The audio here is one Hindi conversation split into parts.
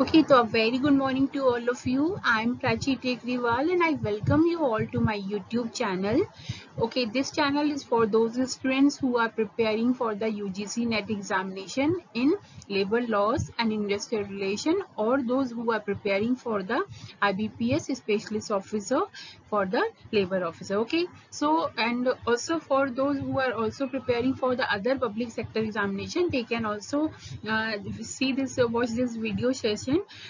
Okay, so a very good morning to all of you. I'm Prachi Tekriwal and I welcome you all to my YouTube channel. Okay, this channel is for those students who are preparing for the UGC NET examination in labor laws and industrial relation, or those who are preparing for the IBPS specialist officer for the labor officer. Okay, so and also for those who are also preparing for the other public sector examination, they can also see this watch this video session.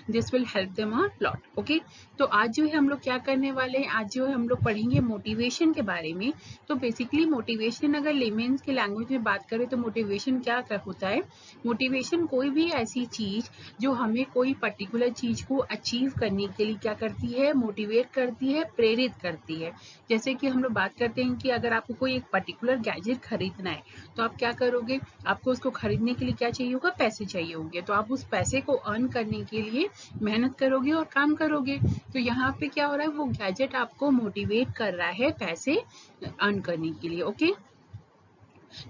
This will help them a lot. Okay, तो आज जो है हम लोग क्या करने वाले हैं, आज जो है हम लोग पढ़ेंगे मोटिवेशन के बारे में। तो बेसिकली मोटिवेशन अगर लेमेन्स के लैंग्वेज में बात करें तो मोटिवेशन क्या होता है। मोटिवेशन कोई भी ऐसी चीज जो हमें कोई पर्टिकुलर चीज को अचीव करने के लिए क्या करती है, मोटिवेट करती है, प्रेरित करती है। जैसे कि हम लोग बात करते हैं कि अगर आपको कोई एक पर्टिकुलर गैजेट खरीदना है तो आप क्या करोगे, आपको उसको खरीदने के लिए क्या चाहिए होगा, पैसे चाहिए होंगे। तो आप उस पैसे को अर्न करने के लिए मेहनत करोगे और काम करोगे। तो यहाँ पे क्या हो रहा है, वो गैजेट आपको मोटिवेट कर रहा है पैसे अर्न करने के लिए। ओके,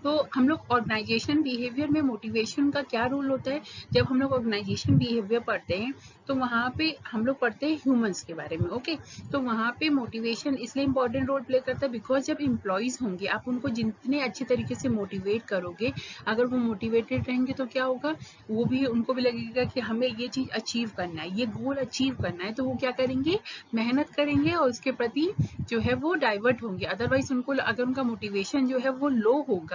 तो हम लोग ऑर्गेनाइजेशन बिहेवियर में मोटिवेशन का क्या रोल होता है। जब हम लोग ऑर्गेनाइजेशन बिहेवियर पढ़ते हैं तो वहाँ पे हम लोग पढ़ते हैं ह्यूमंस के बारे में। ओके, तो वहाँ पे मोटिवेशन इसलिए इंपॉर्टेंट रोल प्ले करता है बिकॉज जब एम्प्लॉयज होंगे आप उनको जितने अच्छे तरीके से मोटिवेट करोगे, अगर वो मोटिवेटेड रहेंगे तो क्या होगा, वो भी उनको भी लगेगा कि हमें ये चीज अचीव करना है, ये गोल अचीव करना है। तो वो क्या करेंगे, मेहनत करेंगे और उसके प्रति जो है वो डाइवर्ट होंगे। अदरवाइज उनको अगर उनका मोटिवेशन जो है वो लो होगा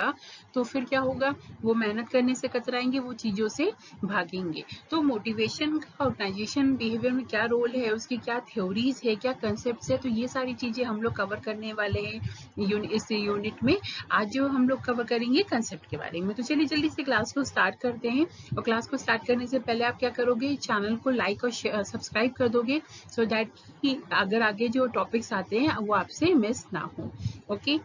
तो फिर क्या होगा, वो मेहनत करने से कतराएंगे, वो चीजों से भागेंगे। तो मोटिवेशन का ऑर्गेनाइजेशन बिहेवियर में क्या रोल है, उसकी क्या थ्योरीज है, क्या कंसेप्ट है, तो ये सारी चीजें हम लोग कवर करने वाले हैं इस यूनिट में। आज जो हम लोग कवर करेंगे कंसेप्ट के बारे में। तो चलिए जल्दी से क्लास को स्टार्ट करते हैं। और क्लास को स्टार्ट करने से पहले आप क्या करोगे, चैनल को लाइक और सब्सक्राइब कर दोगे सो दैट कि अगर आगे जो टॉपिक्स आते हैं वो आपसे मिस ना हो। ओके,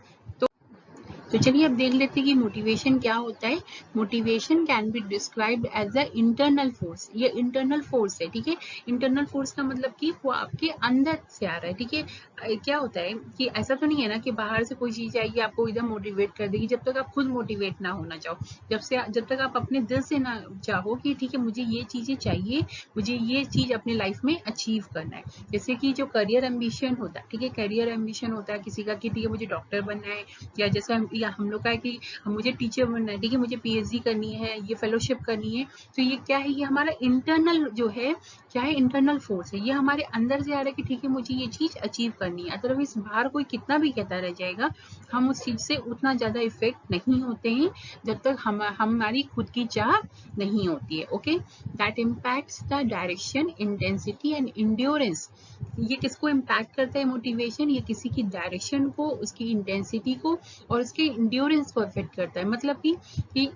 तो चलिए अब देख लेते हैं कि मोटिवेशन क्या होता है। Motivation can be described as a internal force. ये इंटरनल फोर्स है, ठीक है। इंटरनल फोर्स का मतलब कि वो आपके अंदर से आ रहा है, ठीक है। क्या होता है कि ऐसा तो नहीं है ना कि बाहर से कोई चीज आएगी आपको एकदम मोटिवेट कर देगी, जब तक आप खुद मोटिवेट ना होना चाहो, जब तक आप अपने दिल से ना चाहो कि ठीक है मुझे ये चीजें चाहिए, मुझे ये चीज अपने लाइफ में अचीव करना है। जैसे कि जो करियर एम्बिशन होता है, ठीक है, करियर एम्बिशन होता है किसी का कि ठीक है मुझे डॉक्टर बनना है, या जैसे हम लोग का है कि मुझे टीचर बनना है, ठीक है, मुझे पीएचडी करनी है, ये फेलोशिप करनी है। तो ये क्या है, ये हमारा इंटरनल जो है क्या है, इंटरनल फोर्स है। ये हमारे अंदर से आ रहा है कि ठीक है मुझे ये चीज अचीव करनी है। अदरवाइज बाहर कोई कितना भी कहता रह जाएगा, हम उस चीज से उतना ज्यादा इफेक्ट नहीं होते हैं जब तक हमारी खुद की चाह नहीं होती है। Okay, that impacts the direction, intensity and endurance. ये किसको इम्पैक्ट करता है मोटिवेशन, ये किसी की डायरेक्शन को, उसकी इंटेंसिटी को और उसके इंड्योरेंस को अफेक्ट करता है। मतलब कि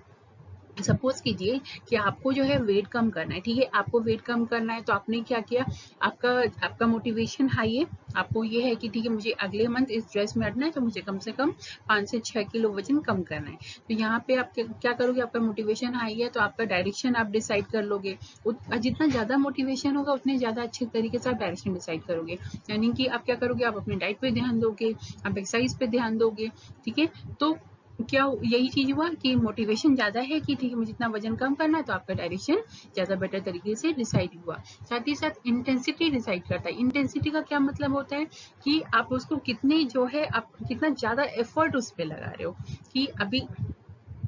सपोज कीजिए कि आपको जो है वेट कम करना है, ठीक है, आपको वेट कम करना है तो आपने क्या किया, आपका मोटिवेशन हाई है, आपको ये है कि ठीक है मुझे अगले मंथ इस ड्रेस में हटना है तो मुझे कम से कम 5 से 6 किलो वजन कम करना है। तो यहाँ पे आप क्या करोगे, आपका मोटिवेशन हाई है तो आपका डायरेक्शन आप डिसाइड कर लोगे। जितना ज्यादा मोटिवेशन होगा उतने ज्यादा अच्छे तरीके से आप डायरेक्शन डिसाइड करोगे। यानी कि आप क्या करोगे, आप अपने डाइट पे ध्यान दोगे, आप एक्सरसाइज पे ध्यान दोगे, ठीक है। तो क्या यही चीज हुआ कि मोटिवेशन ज्यादा है कि ठीक है मुझे इतना वजन कम करना है, तो आपका डायरेक्शन ज्यादा बेटर तरीके से डिसाइड हुआ। साथ ही साथ इंटेंसिटी डिसाइड करता है। इंटेंसिटी का क्या मतलब होता है कि आप उसको कितने जो है आप कितना ज्यादा एफर्ट उस पर लगा रहे हो। कि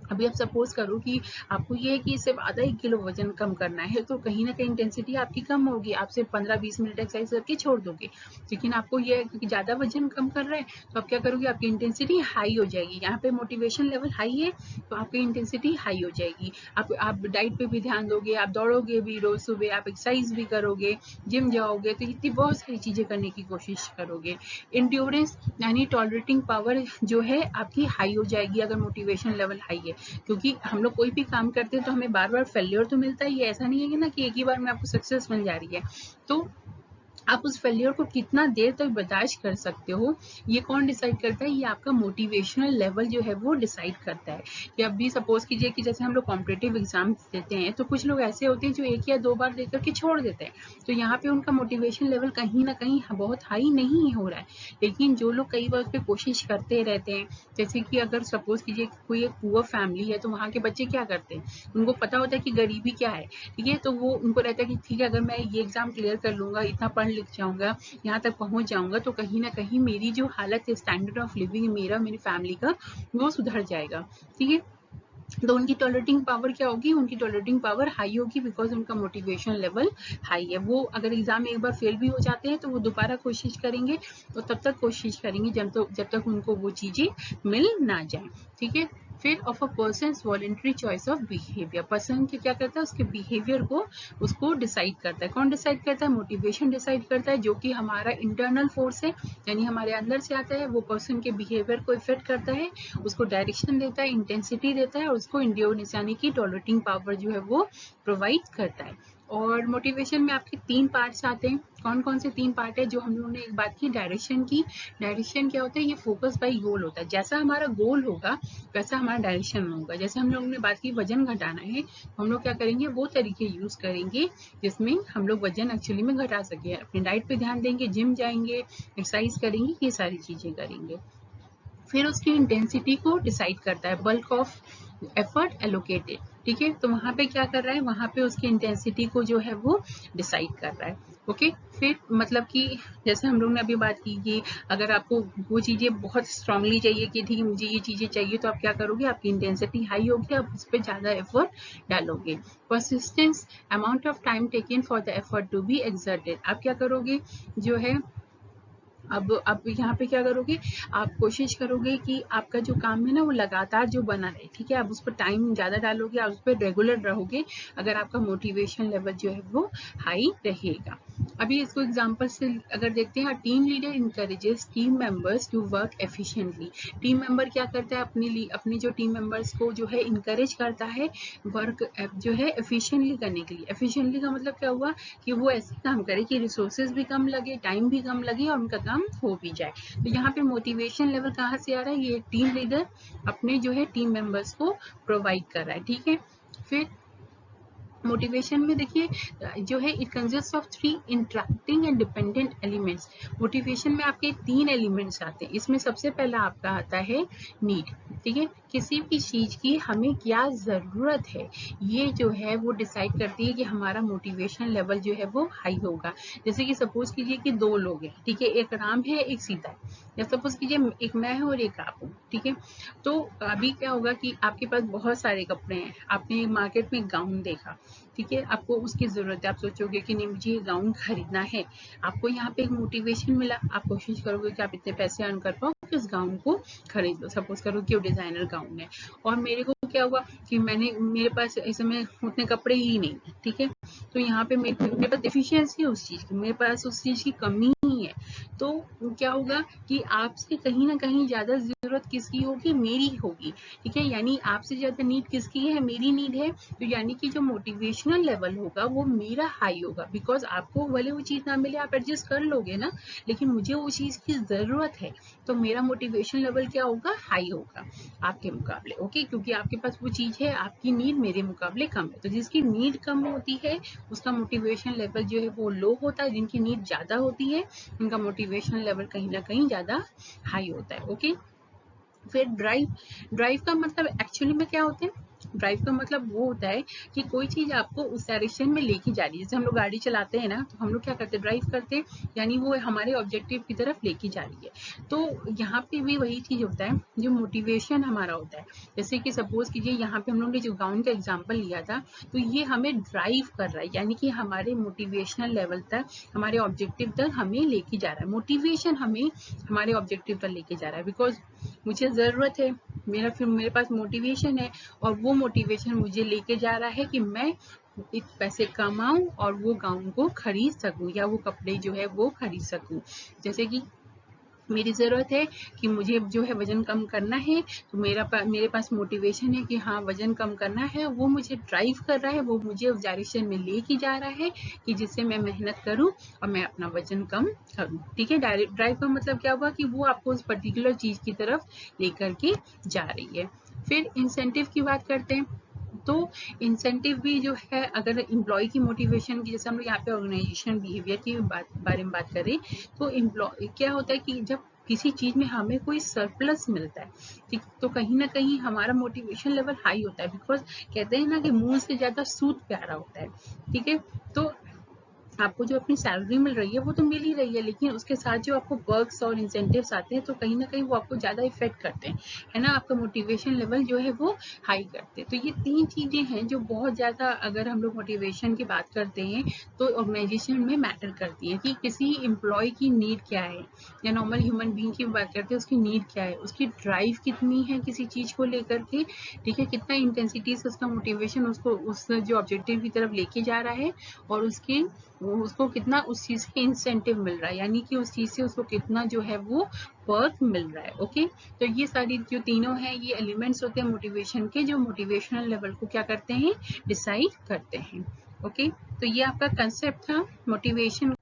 अभी आप सपोज करो कि आपको ये है कि सिर्फ आधा 1 किलो वजन कम करना है, तो कहीं ना कहीं इंटेंसिटी आपकी कम होगी, आप सिर्फ 15-20 मिनट एक्सरसाइज करके छोड़ दोगे। लेकिन आपको ये है कि ज्यादा वजन कम कर रहा है तो आप क्या करोगे, आपकी इंटेंसिटी हाई हो जाएगी। यहाँ पे मोटिवेशन लेवल हाई है तो आपकी इंटेंसिटी हाई हो जाएगी। आप डाइट पे भी ध्यान दोगे, आप दौड़ोगे भी रोज सुबह, आप एक्सरसाइज भी करोगे, जिम जाओगे, तो इतनी बहुत सारी चीजें करने की कोशिश करोगे। इंड्योरेंस यानी टॉलरेटिंग पावर जो है आपकी हाई हो जाएगी अगर मोटिवेशन लेवल हाई है। क्योंकि हम लोग कोई भी काम करते हैं तो हमें बार बार फेल्योर तो मिलता ही है, ऐसा नहीं है कि ना कि एक ही बार में आपको सक्सेस मिल जा रही है। तो आप उस फेलियर को कितना देर तक बर्दाश्त कर सकते हो, ये कौन डिसाइड करता है? ये आपका मोटिवेशनल लेवल जो है वो डिसाइड करता है। कि अभी सपोज कीजिए कि जैसे हम लोग कॉम्पिटिटिव एग्जाम देते हैं, तो कुछ लोग ऐसे होते हैं जो 1 या 2 बार दे करके छोड़ देते हैं, तो यहाँ पे उनका मोटिवेशन लेवल कहीं ना कहीं बहुत हाई नहीं हो रहा है। लेकिन जो लोग कई बार उस पर कोशिश करते रहते हैं, जैसे कि अगर सपोज कीजिए कोई एक पुअर फैमिली है, तो वहाँ के बच्चे क्या करते हैं, उनको पता होता है कि गरीबी क्या है, ठीक है, तो वो उनको रहता है कि ठीक है, अगर मैं ये एग्जाम क्लियर कर लूंगा, इतना पढ़ लिख जाऊंगा, यहाँ तक पहुंच जाऊंगा, तो कहीं ना कहीं मेरी जो हालत है, स्टैंडर्ड ऑफ लिविंग मेरा, मेरी फैमिली का, वो सुधर जाएगा, ठीक है। तो उनकी टॉलरेटिंग पावर क्या होगी? उनकी टॉलरेटिंग पावर हाई होगी, बिकॉज उनका मोटिवेशन लेवल हाई है। वो अगर एग्जाम में एक बार फेल भी हो जाते हैं, तो वो दोबारा कोशिश करेंगे, तो तब तक कोशिश करेंगे जब तक उनको वो चीजें मिल ना जाए, ठीक है। फिर of a persons voluntary choice of behaviour, person के क्या करता है, उसके बिहेवियर को उसको डिसाइड करता है। कौन डिसाइड करता है? मोटिवेशन डिसाइड करता है, जो कि हमारा इंटरनल फोर्स है, यानी हमारे अंदर से आता है। वो पर्सन के बिहेवियर को इफेक्ट करता है, उसको डायरेक्शन देता है, इंटेंसिटी देता है, और उसको इंड्योरेंस यानी कि टॉलरेटिंग पावर जो है वो प्रोवाइड करता है। और मोटिवेशन में आपके 3 पार्ट्स आते हैं। कौन कौन से 3 पार्ट है? जो हम लोगों ने एक बात की डायरेक्शन की। डायरेक्शन क्या होता है? ये फोकस बाय गोल होता है। जैसा हमारा गोल होगा वैसा हमारा डायरेक्शन होगा। जैसे हम लोगों ने बात की वजन घटाना है, तो हम लोग क्या करेंगे, वो तरीके यूज करेंगे जिसमें हम लोग वजन एक्चुअली में घटा सके। अपनी डाइट पे ध्यान देंगे, जिम जाएंगे, एक्सरसाइज करेंगे, ये सारी चीजें करेंगे। फिर उसकी इंटेंसिटी को डिसाइड करता है बल्क ऑफ एफर्ट एलोकेटेड, ठीक है। तो वहां पे क्या कर रहा है, वहां पे उसकी इंटेंसिटी को जो है वो डिसाइड कर रहा है, ओके। फिर मतलब कि जैसे हम लोग ने अभी बात की कि अगर आपको वो चीजें बहुत स्ट्रांगली चाहिए कि ठीक है मुझे ये चीजें चाहिए, तो आप क्या करोगे, आपकी इंटेंसिटी हाई होगी, आप उस पर ज्यादा एफर्ट डालोगे। Persistence, amount of time taken for the effort to be exerted, आप क्या करोगे जो है, अब यहाँ पे क्या करोगे, आप कोशिश करोगे कि आपका जो काम है ना वो लगातार जो बना रहे, ठीक है। आप उस पर टाइम ज्यादा डालोगे, आप उस पर रेगुलर रहोगे, अगर आपका मोटिवेशन लेवल जो है वो हाई रहेगा। अभी इसको एग्जांपल से अगर देखते हैं, team leader encourages team members to work efficiently. Team member क्या करता है, अपने जो टीम मेंबर्स को जो है इंकरेज करता है वर्क जो है एफिशिएंटली करने के लिए। एफिशिएंटली का मतलब क्या हुआ, कि वो ऐसे काम करे कि रिसोर्सेज भी कम लगे, टाइम भी कम लगे, और उनका काम हो भी जाए। तो यहाँ पे मोटिवेशन लेवल कहाँ से आ रहा है, ये टीम लीडर अपने जो है टीम मेंबर्स को प्रोवाइड कर रहा है, ठीक है। फिर मोटिवेशन में देखिए जो है, it consist of 3 interacting and dependent elements. Motivation में आपके 3 एलिमेंट्स आते हैं। इसमें सबसे पहला आपका आता है नीड, ठीक है। किसी भी चीज की हमें क्या जरूरत है, ये जो है वो डिसाइड करती है कि हमारा मोटिवेशन लेवल जो है वो हाई होगा। जैसे कि सपोज कीजिए कि 2 लोग हैं, ठीक है, एक राम है एक सीता है, या सपोज कीजिए एक मैं हूँ और एक आप हूँ, ठीक है। तो अभी क्या होगा कि आपके पास बहुत सारे कपड़े हैं, आपने मार्केट में गाउन देखा, ठीक है, आपको उसकी जरूरत है, आप सोचोगे कि नहीं मुझे ये गाउन खरीदना है। आपको यहाँ पे एक मोटिवेशन मिला, आप कोशिश करोगे कि आप इतने पैसे अर्न कर पाओ कि उस गाउन को खरीद लो। सपोज करो कि वो डिजाइनर गाउन है, और मेरे को क्या हुआ कि मेरे पास इस समय उतने कपड़े ही नहीं, ठीक है। तो यहाँ पे मेरे पास डिफिशियंसी है उस चीज की, मेरे पास उस चीज की कमी ही है। तो क्या होगा कि आपसे कहीं ना कहीं ज्यादा जरूरत किसकी होगी, मेरी होगी, ठीक है। यानी आपसे ज्यादा नीड किसकी है, मेरी नीड है। तो यानी कि जो मोटिवेशनल लेवल होगा वो मेरा हाई होगा, बिकॉज आपको भले वो चीज ना मिले, आप एडजस्ट कर लोगे ना, लेकिन मुझे वो चीज की जरूरत है, तो मेरा मोटिवेशन लेवल क्या होगा, हाई होगा आपके मुकाबले, ओके। क्योंकि आपके पास वो चीज है, आपकी नीड मेरे मुकाबले कम है। तो जिसकी नीड कम होती है उसका मोटिवेशन लेवल जो है वो लो होता है, जिनकी नीड ज्यादा होती है उनका मोटिवेशन लेवल कहीं ना कहीं ज्यादा हाई होता है, ओके। फिर ड्राइव का मतलब एक्चुअली में क्या होता है, ड्राइव का मतलब वो होता है कि कोई चीज आपको उस डायरेक्शन में लेके जा रही है। जैसे हम लोग गाड़ी चलाते हैं ना, तो हम लोग क्या करते हैं, ड्राइव करते हैं, यानी वो हमारे ऑब्जेक्टिव की तरफ लेके जा रही है। तो यहाँ पे भी वही चीज होता है जो मोटिवेशन हमारा होता है। जैसे कि सपोज कीजिए यहाँ पे हम लोग ने जो गाउन का एग्जाम्पल लिया था, तो ये हमें ड्राइव कर रहा है, यानी कि हमारे मोटिवेशनल लेवल तक, हमारे ऑब्जेक्टिव तक हमें लेके जा रहा है। मोटिवेशन हमें हमारे ऑब्जेक्टिव तक लेके जा रहा है, बिकॉज मुझे जरूरत है, मेरे पास मोटिवेशन है, और वो मोटिवेशन मुझे लेके जा रहा है कि मैं पैसे कमाऊं और वो गाउन को खरीद सकूं, या वो कपड़े जो है वो खरीद सकूं। जैसे कि मेरी ज़रूरत है कि मुझे जो है वज़न कम करना है, तो मेरे पास मोटिवेशन है कि हाँ वज़न कम करना है, वो मुझे ड्राइव कर रहा है, वो मुझे उस डायरेक्शन में लेके जा रहा है कि जिससे मैं मेहनत करूँ और मैं अपना वज़न कम करूँ। ठीक है, ड्राइव का मतलब क्या हुआ कि वो आपको उस पर्टिकुलर चीज़ की तरफ लेकर के जा रही है। फिर इंसेंटिव की बात करते हैं। तो इंसेंटिव भी जो है, अगर एम्प्लॉय की मोटिवेशन की, जैसे हम लोग यहाँ पे ऑर्गेनाइजेशन बिहेवियर की बारे में बात करें, तो एम्प्लॉय क्या होता है कि जब किसी चीज में हमें कोई सरप्लस मिलता है, ठीक, तो कहीं ना कहीं हमारा मोटिवेशन लेवल हाई होता है, बिकॉज कहते हैं ना कि मुंह से ज्यादा सूद प्यारा होता है। ठीक है, तो आपको जो अपनी सैलरी मिल रही है वो तो मिल ही रही है, लेकिन उसके साथ जो आपको वर्क्स और इंसेंटिव्स आते हैं तो कहीं ना कहीं वो आपको ज़्यादा इफेक्ट करते हैं, है ना, आपका मोटिवेशन लेवल जो है वो हाई करते हैं। तो ये 3 चीज़ें हैं जो बहुत ज़्यादा, अगर हम लोग मोटिवेशन की बात करते हैं तो ऑर्गेनाइजेशन में मैटर करती है कि किसी एम्प्लॉय की नीड क्या है, या नॉर्मल ह्यूमन बीइंग की बात करते हैं उसकी नीड क्या है, उसकी ड्राइव कितनी है किसी चीज़ को लेकर के। ठीक है, कितना इंटेंसिटी से उसका मोटिवेशन उसको उस जो ऑब्जेक्टिव की तरफ लेके जा रहा है, और उसको कितना उस चीज के इंसेंटिव मिल रहा है, यानी कि उस चीज से उसको कितना जो है वो पर्क मिल रहा है। ओके, तो ये सारी जो तीनों हैं ये एलिमेंट्स होते हैं मोटिवेशन के, जो मोटिवेशनल लेवल को क्या करते हैं, डिसाइड करते हैं। ओके, तो ये आपका कंसेप्ट था मोटिवेशन।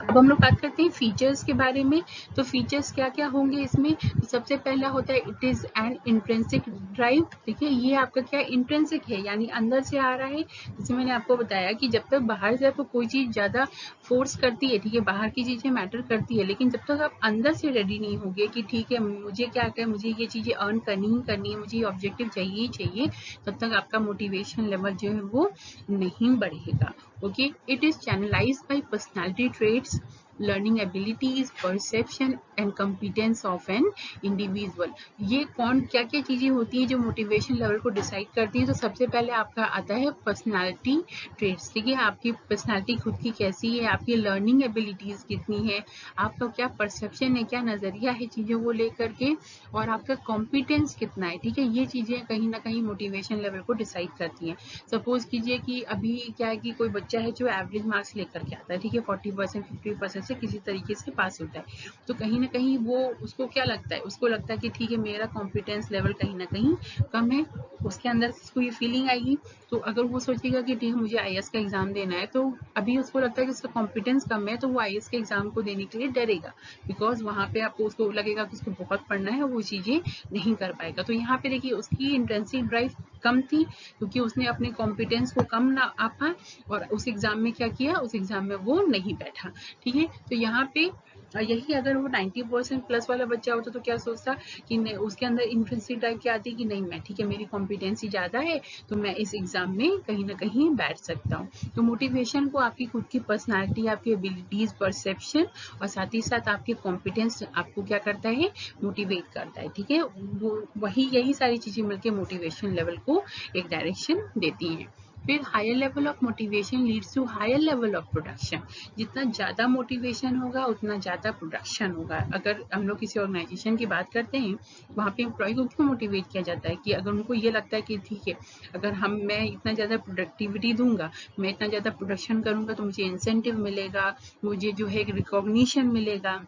अब हम लोग बात करते हैं फीचर्स के बारे में। तो फीचर्स क्या क्या होंगे इसमें, तो सबसे पहला होता है it is an intrinsic drive. देखिए, ये आपका क्या इंट्रिंसिक है, यानी अंदर से आ रहा है। जैसे मैंने आपको बताया कि जब तक बाहर से आपको कोई चीज ज्यादा फोर्स करती है, ठीक है, बाहर की चीजें मैटर करती है, लेकिन जब तक आप अंदर से रेडी नहीं होगे कि ठीक है मुझे क्या क्या मुझे ये चीजें अर्न करनी ही करनी है, मुझे ये ऑब्जेक्टिव चाहिए ही चाहिए, तब तक आपका मोटिवेशन लेवल जो है वो नहीं बढ़ेगा। Okay, it is channelized by personality traits, learning abilities, perception and competence of an individual। ये कौन क्या क्या चीजें होती हैं जो मोटिवेशन लेवल को डिसाइड करती हैं। तो सबसे पहले आपका आता है पर्सनालिटी ट्रेट्स। ठीक है, आपकी पर्सनालिटी खुद की कैसी है, आपकी लर्निंग एबिलिटीज कितनी है, आपका क्या परसेप्शन है, क्या नजरिया है चीजों को लेकर के, और आपका कॉम्पिटेंस कितना है। ठीक है, ये चीजें कहीं ना कहीं मोटिवेशन लेवल को डिसाइड करती हैं। सपोज कीजिए कि अभी क्या है कि कोई बच्चा है जो एवरेज मार्क्स लेकर के आता है, ठीक है, 40% 50% से किसी तरीके से पास होता है, तो कहीं ना कहीं वो उसको क्या लगता है, उसको लगता है कि ठीक है मेरा कॉम्पिटेंस लेवल कहीं ना कहीं कम है, उसके अंदर उसको ये फीलिंग आएगी। तो अगर वो सोचेगा कि ठीक है मुझे आईएएस का एग्जाम देना है, तो अभी उसको लगता है कि उसका कॉम्पिटेंस कम है, तो वो आईएएस के एग्जाम को देने के लिए डरेगा, बिकॉज वहां पे आपको उसको लगेगा कि उसको बहुत पढ़ना है, वो चीजें नहीं कर पाएगा। तो यहाँ पे देखिए उसकी इंटेंसिव ड्राइव कम थी, क्योंकि उसने अपने कॉम्पिटेंस को कम ना आपा, और उस एग्जाम में क्या किया, उस एग्जाम में वो नहीं बैठा। ठीक है, तो यहाँ पे यही अगर वो 90% प्लस वाला बच्चा होता तो क्या सोचता कि उसके अंदर इंट्रिंसिक ड्राइव क्या आती कि नहीं मैं ठीक है मेरी कॉम्पिटेंसी ज्यादा है, तो मैं इस एग्जाम में कहीं ना कहीं बैठ सकता हूँ। तो मोटिवेशन को आपकी खुद की पर्सनालिटी, आपकी एबिलिटीज, परसेप्शन और साथ ही साथ आपके कॉम्पिटेंस आपको क्या करता है, मोटिवेट करता है। ठीक है, वो वही यही सारी चीजें मिलकर मोटिवेशन लेवल को एक डायरेक्शन देती हैं। फिर higher level of motivation leads to higher level of production. जितना ज़्यादा मोटिवेशन होगा उतना ज़्यादा प्रोडक्शन होगा। अगर हम लोग किसी ऑर्गेनाइजेशन की बात करते हैं, वहाँ पे एम्प्लॉय को क्यों मोटिवेट किया जाता है कि अगर उनको ये लगता है कि ठीक है अगर मैं इतना ज़्यादा प्रोडक्टिविटी दूंगा, मैं इतना ज़्यादा प्रोडक्शन करूंगा, तो मुझे इंसेंटिव मिलेगा, मुझे जो है एक रिकॉग्निशन मिलेगा,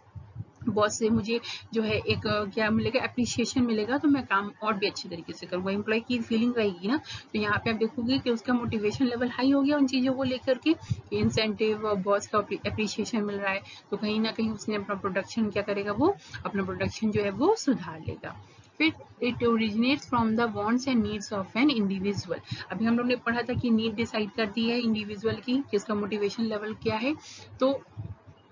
बॉस से मुझे जो है एक क्या मिलेगा, एप्रिसिएशन मिलेगा, तो मैं काम और भी अच्छे तरीके से करूँगा, एम्प्लॉय की फीलिंग रहेगी ना। तो यहाँ पे आप देखोगे कि उसका मोटिवेशन लेवल हाई हो गया उन चीज़ों को लेकर के, इंसेंटिव, बॉस का एप्रिसिएशन मिल रहा है, तो कहीं ना कहीं उसने अपना प्रोडक्शन क्या करेगा, वो अपना प्रोडक्शन जो है वो सुधार लेगा। फिर it originates from the wants and needs of an individual. अभी हम लोग ने पढ़ा था कि नीड डिसाइड करती है इंडिविजुअल की कि उसका मोटिवेशन लेवल क्या है। तो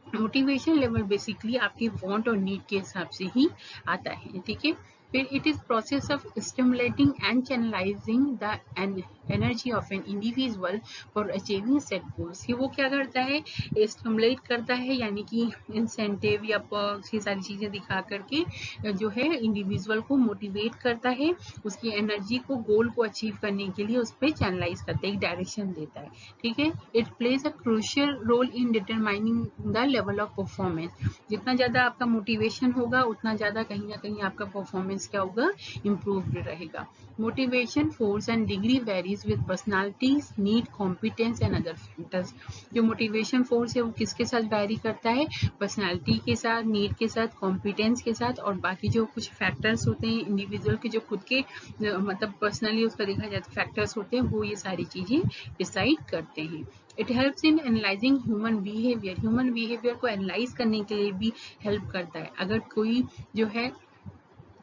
मोटिवेशन लेवल बेसिकली आपकी वांट और नीड के हिसाब से ही आता है। ठीक है, फिर it is process of stimulating and channelising the energy of an individual for achieving set goals. ये वो क्या करता है, स्टिमुलेट करता है, यानी कि इंसेंटिव या पर्क्स ये सारी चीजें दिखा करके जो है इंडिविजुअल को मोटिवेट करता है, उसकी एनर्जी को, गोल को अचीव करने के लिए उस पर चैनलाइज करता है, एक डायरेक्शन देता है। ठीक है, it plays a crucial role in determining the level of performance. जितना ज्यादा आपका मोटिवेशन होगा उतना ज्यादा कहीं ना कहीं आपका परफॉर्मेंस परफॉर्मेंस क्या होगा, इम्प्रूव्ड रहेगा। Motivation force and degree varies with personalities, need, competence and other factors. जो मोटिवेशन फोर्स है वो किसके साथ वैरी करता है, पर्सनालिटी के साथ, नीड के साथ, कॉम्पिटेंस के साथ, और बाकी जो कुछ फैक्टर्स होते हैं इंडिविजुअल के, जो खुद के मतलब पर्सनली उसका देखा जाए तो फैक्टर्स होते हैं, वो ये सारी चीजें डिसाइड करते हैं। It helps in analysing human behaviour, human behaviour को एनालाइज करने के लिए भी हेल्प करता है। अगर कोई जो है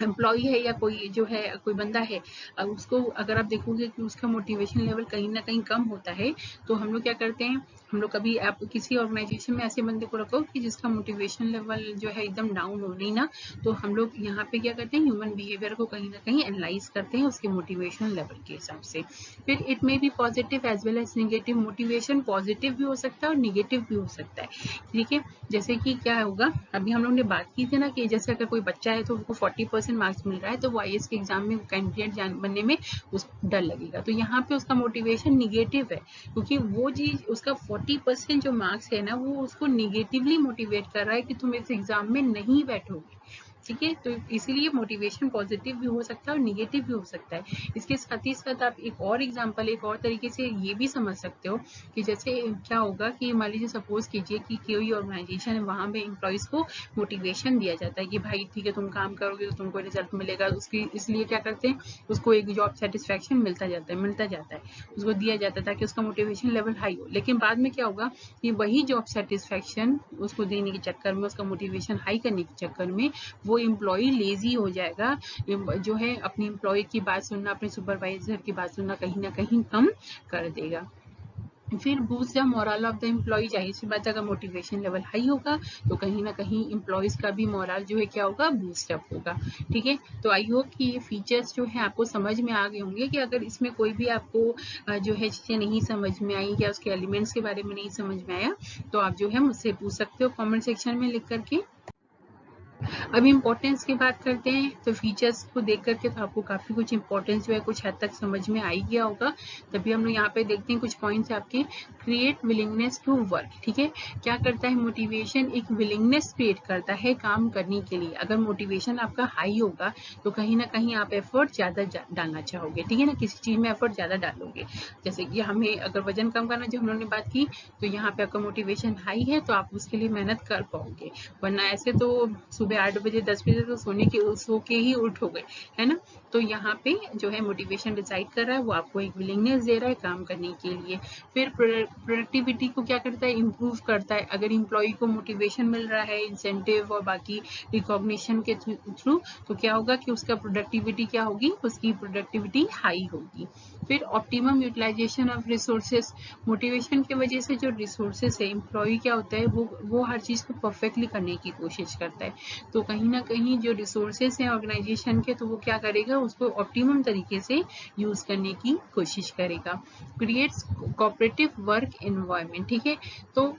एम्प्लॉय है या कोई जो है कोई बंदा है, उसको अगर आप देखोगे कि उसका मोटिवेशन लेवल कहीं ना कहीं कम होता है, तो हम लोग क्या करते हैं, हम लोग कभी आप किसी ऑर्गेनाइजेशन में ऐसे बंदे को रखो कि जिसका मोटिवेशन लेवल जो है एकदम डाउन हो नहीं ना, तो हम लोग यहाँ पे क्या करते हैं, ह्यूमन बिहेवियर को कहीं ना कहीं एनालाइज करते हैं उसके मोटिवेशन लेवल के हिसाब से। फिर it may be positive as well as negative, motivation positive भी हो सकता है और निगेटिव भी हो सकता है, ठीक है। जैसे कि क्या होगा, अभी हम लोग ने बात की थी ना कि जैसे अगर कोई बच्चा है तो उसको 40% मार्क्स मिल रहा है, तो वो IAS के एग्जाम में कैंडिडेट बनने में उसको डर लगेगा, तो यहाँ पे उसका मोटिवेशन निगेटिव है, क्योंकि वो चीज उसका 40% जो मार्क्स है ना, वो उसको निगेटिवली मोटिवेट कर रहा है कि तुम इस एग्जाम में नहीं बैठोगे, ठीक है। तो इसीलिए मोटिवेशन पॉजिटिव भी हो सकता है और निगेटिव भी हो सकता है। इसके साथ ही साथ आप एक और एग्जांपल, एक और तरीके से ये भी समझ सकते हो कि जैसे क्या होगा कि मान लीजिए सपोज कीजिए कि कोई ऑर्गेनाइजेशन है, वहां पे एम्प्लॉयज को मोटिवेशन दिया जाता है कि भाई ठीक है तुम काम करोगे तो तुमको रिजल्ट मिलेगा, उसकी इसलिए क्या करते हैं, उसको एक जॉब सेटिस्फेक्शन मिलता जाता है, उसको दिया जाता है ताकि उसका मोटिवेशन लेवल हाई हो। लेकिन बाद में क्या होगा कि वही जॉब सेटिस्फेक्शन उसको देने के चक्कर में, उसका मोटिवेशन हाई करने के चक्कर में वो एम्प्लॉय लेजी हो जाएगा, जो है अपनी एम्प्लॉय की बात सुनना, अपने सुपरवाइजर की बात सुनना कहीं ना कहीं कम कर देगा। फिर boost the morale of the employee, जाहिर सी बात है अगर मोटिवेशन लेवल हाई होगा तो कहीं ना कहीं एम्प्लॉयज का भी मोरल जो है क्या होगा, बूस्ट अप होगा, ठीक है। तो आई होप कि ये फीचर्स जो है आपको समझ में आ गए होंगे। कि अगर इसमें कोई भी आपको जो है चीजें नहीं समझ में आई या उसके एलिमेंट्स के बारे में नहीं समझ में आया, तो आप जो है मुझसे पूछ सकते हो कमेंट सेक्शन में लिख करके। अब इम्पोर्टेंस की बात करते हैं, तो फीचर्स को देख करके तो आपको काफी कुछ इम्पोर्टेंस जो है कुछ हद तक समझ में आ ही गया होगा। तभी हम लोग यहाँ पे देखते हैं कुछ पॉइंट्स आपके। क्रिएट विलिंगनेस टू वर्क, ठीक है। क्या करता है मोटिवेशन, एक विलिंगनेस क्रिएट करता है काम करने के लिए। अगर मोटिवेशन आपका हाई होगा तो कहीं ना कहीं आप एफर्ट ज्यादा डालना चाहोगे, ठीक है ना, किसी चीज में एफर्ट ज्यादा डालोगे। जैसे कि हमें अगर वजन कम करना जो हम लोगों ने बात की, तो यहाँ पे आपका मोटिवेशन हाई है तो आप उसके लिए मेहनत कर पाओगे, वरना ऐसे तो सुबह 8 बजे 10 बजे तो सो के ही उठोगे, है ना। तो यहाँ पे जो है मोटिवेशन डिसाइड कर रहा है, वो आपको एक विलिंगनेस दे रहा है काम करने के लिए। फिर प्रोडक्टिविटी को क्या करता है, इम्प्रूव करता है। अगर इम्प्लॉय को मोटिवेशन मिल रहा है इंसेंटिव और बाकी रिकॉग्निशन के थ्रू, तो क्या होगा कि उसका प्रोडक्टिविटी क्या होगी, उसकी प्रोडक्टिविटी हाई होगी। फिर optimum utilization of resources, motivation की वजह से जो रिसोर्सेज है, एम्प्लॉय क्या होता है वो हर चीज को परफेक्टली करने की कोशिश करता है। तो कहीं ना कहीं जो रिसोर्सेस हैं ऑर्गेनाइजेशन के, तो वो क्या करेगा, उसको ऑप्टिमम तरीके से यूज करने की कोशिश करेगा। क्रिएट्स कोऑपरेटिव वर्क एनवायरनमेंट, ठीक है। तो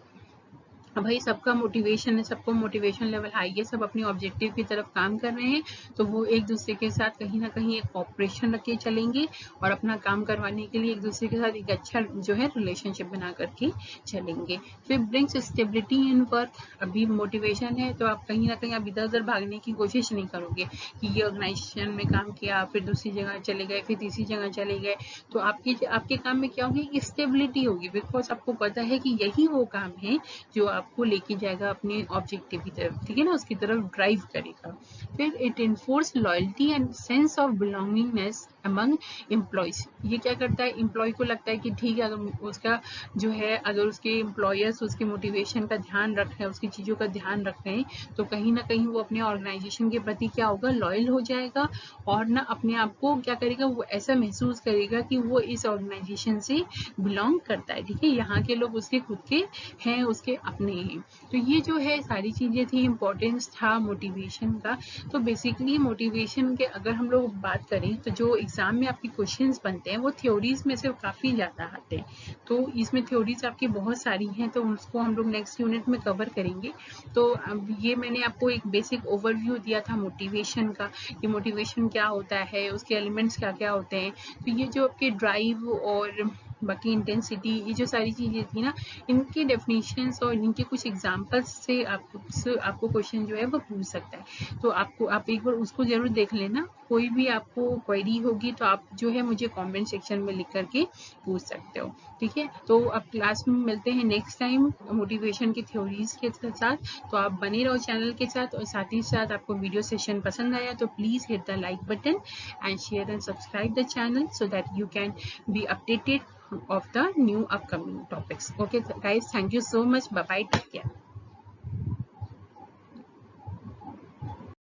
भाई सबका मोटिवेशन है, सबको मोटिवेशन लेवल हाई है, सब अपने ऑब्जेक्टिव की तरफ काम कर रहे हैं, तो वो एक दूसरे के साथ कहीं ना कहीं एक कॉपरेशन रख के चलेंगे और अपना काम करवाने के लिए एक दूसरे के साथ एक अच्छा जो है रिलेशनशिप बना करके चलेंगे। फिर ब्रिंग्स स्टेबिलिटी इन वर्क, अभी मोटिवेशन है तो आप कहीं ना कहीं आप इधर उधर भागने की कोशिश नहीं करोगे कि ये ऑर्गेनाइजेशन में काम किया फिर दूसरी जगह चले गए फिर तीसरी जगह चले गए, तो आपके काम में क्या होगी, स्टेबिलिटी होगी, बिकॉज आपको पता है कि यही वो काम है जो आपको लेके जाएगा अपने ऑब्जेक्टिव की तरफ, ठीक है ना, उसकी तरफ ड्राइव करेगा। फिर it enforce loyalty and sense of belongingness among employees, ये क्या करता है, एम्प्लॉय को लगता है कि ठीक है अगर उसका जो है अगर उसके एम्प्लॉयर्स उसके मोटिवेशन का ध्यान रख रहे हैं, उसकी चीजों का ध्यान रख रहे हैं, तो कहीं ना कहीं वो अपने ऑर्गेनाइजेशन के प्रति क्या होगा, लॉयल हो जाएगा और ना अपने आप को क्या करेगा, वो ऐसा महसूस करेगा कि वो इस ऑर्गेनाइजेशन से बिलोंग करता है, ठीक है, यहाँ के लोग उसके खुद के हैं, उसके अपने हैं। तो ये जो है सारी चीजें थी, इम्पोर्टेंस था मोटिवेशन का। तो बेसिकली मोटिवेशन के अगर हम लोग बात करें तो जो एग्जाम में आपके क्वेश्चंस बनते हैं वो थ्योरीज में से काफी ज्यादा आते हैं, तो इसमें थ्योरीज आपकी बहुत सारी हैं, तो उसको हम लोग नेक्स्ट यूनिट में कवर करेंगे। तो अब ये मैंने आपको एक बेसिक ओवरव्यू दिया था मोटिवेशन का, कि मोटिवेशन क्या होता है, उसके एलिमेंट्स क्या क्या होते हैं। तो ये जो आपके ड्राइव और बाकी इंटेंसिटी, ये जो सारी चीज़ें थी ना, इनके डेफिनेशंस और इनके कुछ एग्जांपल्स से आपको क्वेश्चन जो है वो पूछ सकता है। तो आप एक बार उसको ज़रूर देख लेना। कोई भी आपको क्वेरी होगी तो आप जो है मुझे कमेंट सेक्शन में लिख करके पूछ सकते हो, ठीक है। तो अब क्लास में मिलते हैं नेक्स्ट टाइम मोटिवेशन की थ्योरीज के साथ। तो आप बने रहो चैनल के साथ, और साथ ही साथ आपको वीडियो सेशन पसंद आया तो please hit the like button and share and subscribe the channel so that you can be updated of the new upcoming topics. Okay guys, thank you so much. Bye bye, take care.